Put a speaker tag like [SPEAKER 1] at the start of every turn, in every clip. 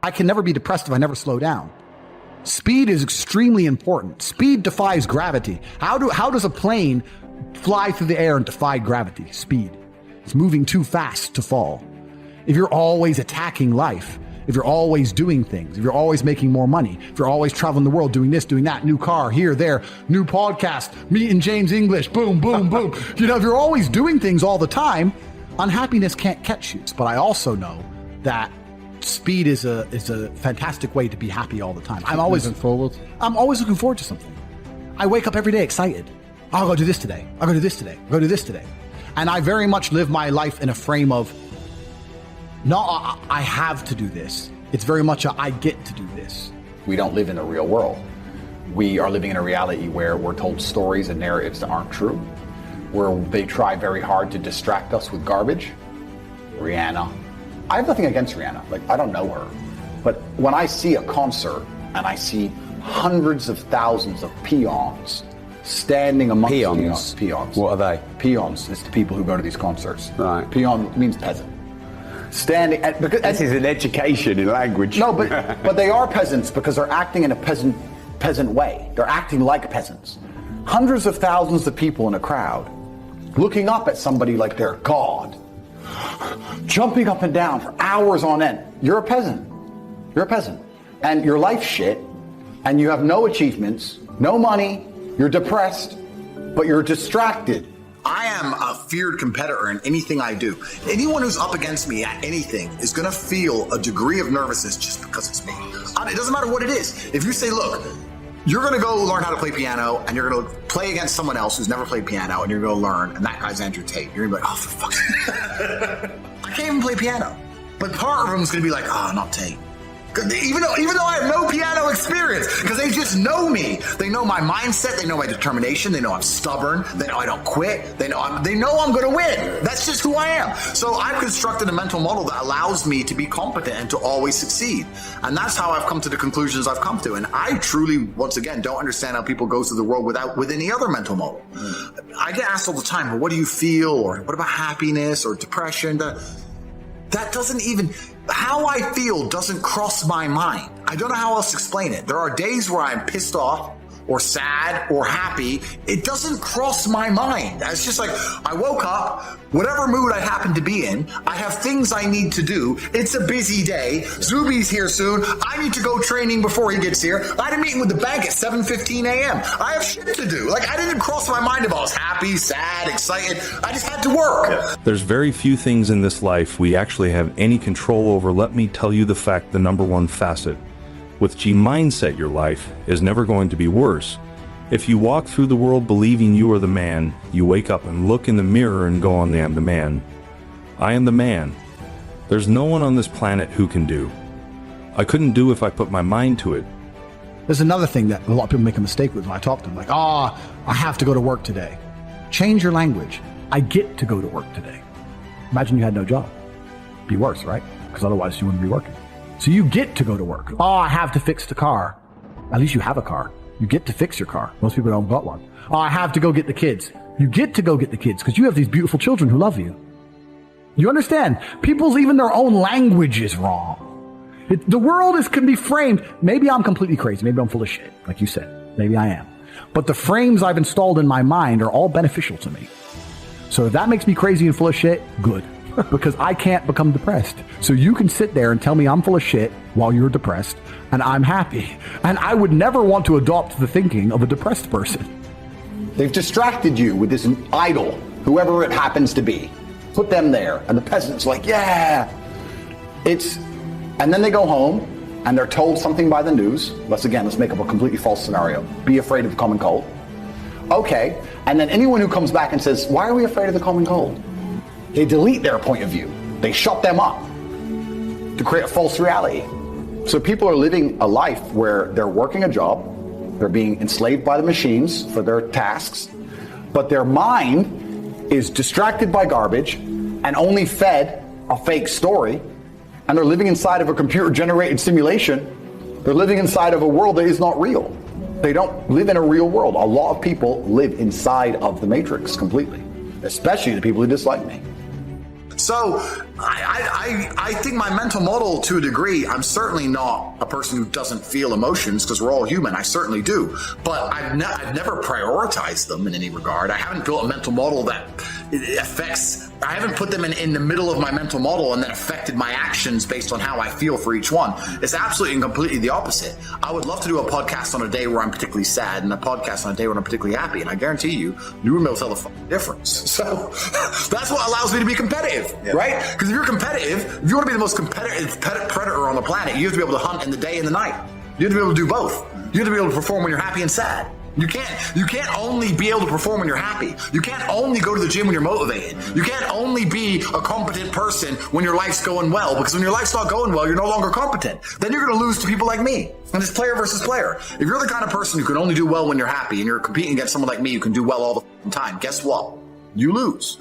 [SPEAKER 1] I can never be depressed if I never slow down. Speed is extremely important. Speed defies gravity. How does a plane fly through the air and defy gravity? Speed. It's moving too fast to fall. If you're always attacking life, if you're always doing things, if you're always making more money, if you're always traveling the world, doing this, doing that, new car, here, there, new podcast, meeting James English, boom, boom, boom. If you're always doing things all the time, unhappiness can't catch you. But I also know that speed is a fantastic way to be happy all the time. I'm always looking forward to something. I wake up every day excited. I'll go do this today. I'll go do this today. I'll go do this today. And I very much live my life in a frame of, not I have to do this. It's very much I get to do this.
[SPEAKER 2] We don't live in the real world. We are living in a reality where we're told stories and narratives that aren't true, where they try very hard to distract us with garbage. Rihanna. I have nothing against Rihanna. Like, I don't know her. But when I see a concert and I see hundreds of thousands of peons standing amongst peons.
[SPEAKER 3] What are they?
[SPEAKER 2] Peons. It's the people who go to these concerts.
[SPEAKER 3] Right.
[SPEAKER 2] Peon means peasant. Standing at, because
[SPEAKER 3] this is an education in language.
[SPEAKER 2] No, but they are peasants because they're acting in a peasant way. They're acting like peasants. Hundreds of thousands of people in a crowd looking up at somebody like they're God, jumping up and down for hours on end. You're a peasant. You're a peasant. And your life's shit, and you have no achievements, no money, you're depressed, but you're distracted.
[SPEAKER 4] I am a feared competitor in anything I do. Anyone who's up against me at anything is going to feel a degree of nervousness just because it's me. It doesn't matter what it is. If you say, look, you're going to go learn how to play piano, and you're going to play against someone else who's never played piano, and you're going to learn, and that guy's Andrew Tate. You're going to be like, oh, for fuck's sake. I can't even play piano. But part of them is going to be like, oh, not Tate. Even though I have no piano experience, because they just know me. They know my mindset. They know my determination. They know I'm stubborn. They know I don't quit. They know I'm going to win. That's just who I am. So I've constructed a mental model that allows me to be competent and to always succeed. And that's how I've come to the conclusions I've come to. And I truly, once again, don't understand how people go through the world with any other mental model. I get asked all the time, well, what do you feel? Or what about happiness or depression? That doesn't even... How I feel doesn't cross my mind. I don't know how else to explain it. There are days where I'm pissed off or sad or happy. It doesn't cross my mind. It's just like I woke up, whatever mood I happen to be in, I have things I need to do. It's a busy day. Zuby's here soon. I need to go training before he gets here. I had a meeting with the bank at 7:15 a.m. I have shit to do. Like, I didn't cross my mind if I was happy, sad, excited. I just had to work.
[SPEAKER 5] There's very few things in this life we actually have any control over. Let me tell you the fact, the number one facet. With G mindset, your life is never going to be worse. If you walk through the world believing you are the man, you wake up and look in the mirror and go, I am the man. I am the man. There's no one on this planet who can do. I couldn't do if I put my mind to it.
[SPEAKER 1] There's another thing that a lot of people make a mistake with when I talk to them, like, I have to go to work today. Change your language. I get to go to work today. Imagine you had no job. Be worse, right? Because otherwise you wouldn't be working. So you get to go to work. I have to fix the car. At least you have a car. You get to fix your car. Most people don't got one. I have to go get the kids. You get to go get the kids because you have these beautiful children who love you. You understand? People's, even their own language is wrong. The world can be framed. Maybe I'm completely crazy. Maybe I'm full of shit, like you said. Maybe I am. But the frames I've installed in my mind are all beneficial to me. So if that makes me crazy and full of shit, good. Because I can't become depressed. So you can sit there and tell me I'm full of shit while you're depressed, and I'm happy. And I would never want to adopt the thinking of a depressed person.
[SPEAKER 2] They've distracted you with this idol, whoever it happens to be. Put them there, and the peasant's like, yeah. And then they go home, and they're told something by the news. Let's make up a completely false scenario. Be afraid of the common cold. Okay, and then anyone who comes back and says, why are we afraid of the common cold? They delete their point of view. They shut them up to create a false reality. So people are living a life where they're working a job, they're being enslaved by the machines for their tasks, but their mind is distracted by garbage and only fed a fake story, and they're living inside of a computer-generated simulation. They're living inside of a world that is not real. They don't live in a real world. A lot of people live inside of the matrix completely, especially the people who dislike me.
[SPEAKER 4] So I think my mental model, to a degree, I'm certainly not a person who doesn't feel emotions, because we're all human. I certainly do. But I've never prioritized them in any regard. I haven't built a mental model that affects, I haven't put them in the middle of my mental model and then affected my actions based on how I feel for each one. It's absolutely and completely the opposite. I would love to do a podcast on a day where I'm particularly sad and a podcast on a day when I'm particularly happy. And I guarantee you, you will tell the difference. So that's what allows me to be competitive, right? Because if you're competitive, if you want to be the most competitive predator on the planet, you have to be able to hunt in the day and the night. You have to be able to do both. You have to be able to perform when you're happy and sad. You can't only be able to perform when you're happy. You can't only go to the gym when you're motivated. You can't only be a competent person when your life's going well, because when your life's not going well, you're no longer competent. Then you're going to lose to people like me. And it's player versus player. If you're the kind of person who can only do well when you're happy and you're competing against someone like me who can do well all the time, guess what? You lose.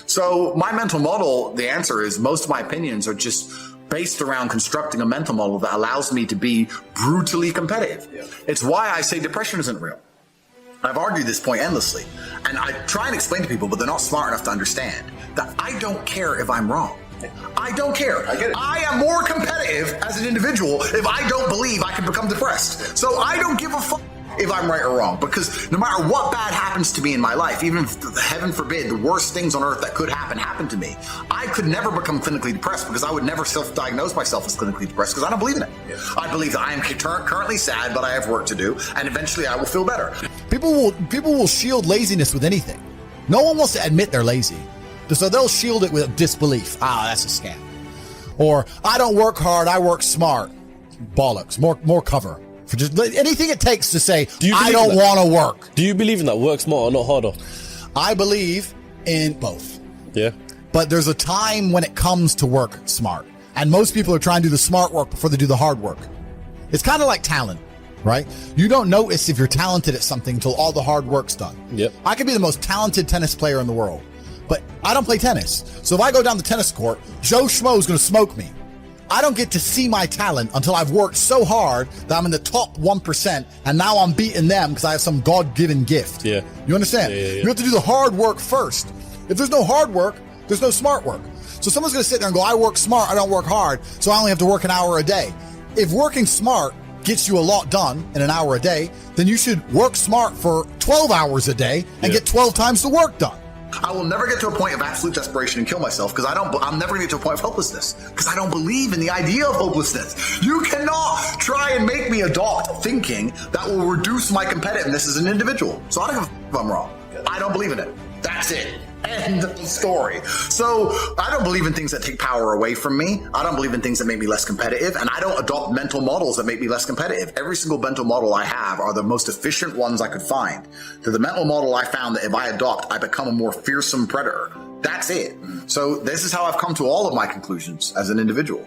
[SPEAKER 4] So my mental model, the answer is most of my opinions are just based around constructing a mental model that allows me to be brutally competitive. It's why I say depression isn't real. I've argued this point endlessly, and I try and explain to people, but they're not smart enough to understand that I don't care if I'm wrong. I don't care.
[SPEAKER 2] I get it.
[SPEAKER 4] I am more competitive as an individual if I don't believe I can become depressed. So I don't give a fuck if I'm right or wrong, because no matter what bad happens to me in my life, even if, heaven forbid, the worst things on earth that could happen to me, I could never become clinically depressed, because I would never self-diagnose myself as clinically depressed, because I don't believe in it. I believe that I am currently sad, but I have work to do, and eventually I will feel better.
[SPEAKER 6] People will shield laziness with anything. No one wants to admit they're lazy, so they'll shield it with disbelief. That's a scam. Or I don't work hard, I work smart. Bollocks. More cover. For just anything it takes to say, I don't want to work.
[SPEAKER 7] Do you believe in that? Work smarter, not harder?
[SPEAKER 6] I believe in both.
[SPEAKER 7] Yeah.
[SPEAKER 6] But there's a time when it comes to work smart. And most people are trying to do the smart work before they do the hard work. It's kind of like talent, right? You don't notice if you're talented at something until all the hard work's done.
[SPEAKER 7] Yep.
[SPEAKER 6] I could be the most talented tennis player in the world, but I don't play tennis. So if I go down the tennis court, Joe Schmo's going to smoke me. I don't get to see my talent until I've worked so hard that I'm in the top 1%, and now I'm beating them because I have some God-given gift.
[SPEAKER 7] Yeah.
[SPEAKER 6] You understand?
[SPEAKER 7] Yeah.
[SPEAKER 6] You have to do the hard work first. If there's no hard work, there's no smart work. So someone's going to sit there and go, I work smart, I don't work hard, so I only have to work an hour a day. If working smart gets you a lot done in an hour a day, then you should work smart for 12 hours a day and get 12 times the work done.
[SPEAKER 4] I will never get to a point of absolute desperation and kill myself, because I'm never going to get to a point of hopelessness, because I don't believe in the idea of hopelessness. You cannot try and make me adopt thinking that will reduce my competitiveness as an individual. So I don't give a f- if I'm wrong. I don't believe in it. That's it. End of story. So I don't believe in things that take power away from me. I don't believe in things that make me less competitive, and I don't adopt mental models that make me less competitive. Every single mental model I have are the most efficient ones I could find. They're the mental model I found that if I adopt, I become a more fearsome predator. That's it. So this is how I've come to all of my conclusions as an individual.